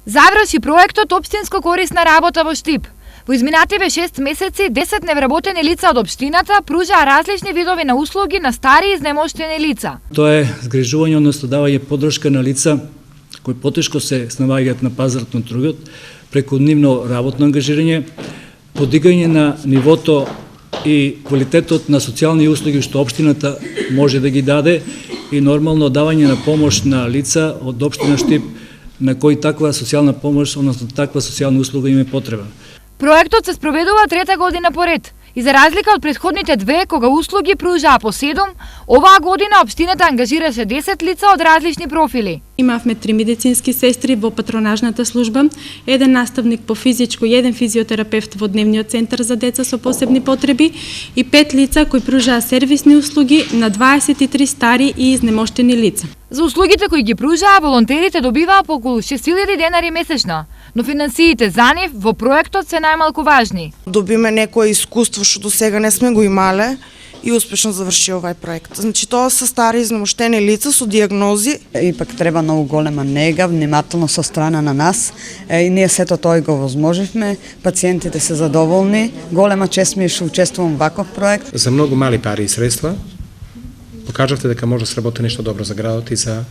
Заврши проектот Општинско корисна работа во Штип. Во изминативе 6 месеци 10 невработени лица од општината пружаа различни видови на услуги на стари и изнемоштени лица. Тоа е згрижување, односно давање поддршка на лица кои потешко се снаоѓаат на пазарот на трудот, преку нивно работно ангажирање, подигање на нивото и квалитетот на социјални услуги што општината може да ги даде и нормално давање на помош на лица од општина Штип на кои таква социјална помош, односно таква социјална услуга им е потребна. Проектот се спроведува трета година поред и за разлика од претходните две кога услуги пружаа по 7, оваа година општината ангажираше 10 лица од различни профили. Имавме 3 медицински сестри во патронажната служба, еден наставник по физичко и еден физиотерапевт во дневниот центар за деца со посебни потреби и 5 лица кои пружаа сервисни услуги на 23 стари и изнемоштени лица. За услугите кои ги пружаа, волонтерите добиваа по околу 6000 денари месечно, но финансиите за нив во проектот се најмалку важни. Добиме некое искуство што до сега не сме го имале и успешно заврши овај проект. Значи тоа се стари изнемоштени лица со диагнози. Ипак треба многу голема нега, внимателно со страна на нас. И ние сето тоа го возможивме. Пациентите се задоволни. Голема чест ми е што учествувам во ваков проект. За многу мали пари и средства покажавте дека може да сработи нешто добро за градот и за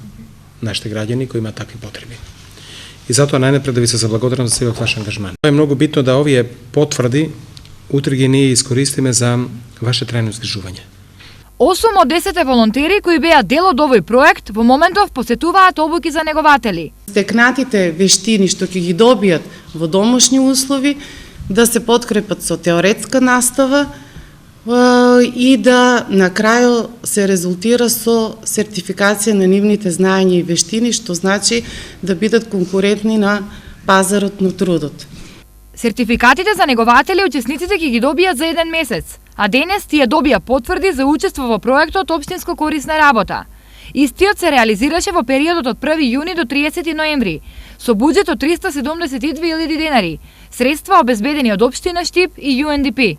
нашите граѓани кои имаат такви потреби. И затоа најнапред да ви се заблагодарам за целиот ваш ангажман. Тоа е многу битно да овие потврди утре ги ние искористиме за ваше трајно згрижување. 8 од 10 волонтери кои беа дел од овој проект во моментов посетуваат обуки за негователи. Стекнатите вештини што ќе ги добијат во домашни услови да се подкрепат со теоретска настава и да на крајот се резултира со сертификација на нивните знаења и вештини, што значи да бидат конкурентни на пазарот на трудот. Сертификатите за негователи учесниците ќе ги добијат за 1 месец, а денес тие добија потврди за учество во проектот Општинско корисна работа. Истиот се реализираше во периодот од 1 јуни до 30 ноември, со буџет од 372.000 денари, средства обезбедени од Општина Штип и UNDP.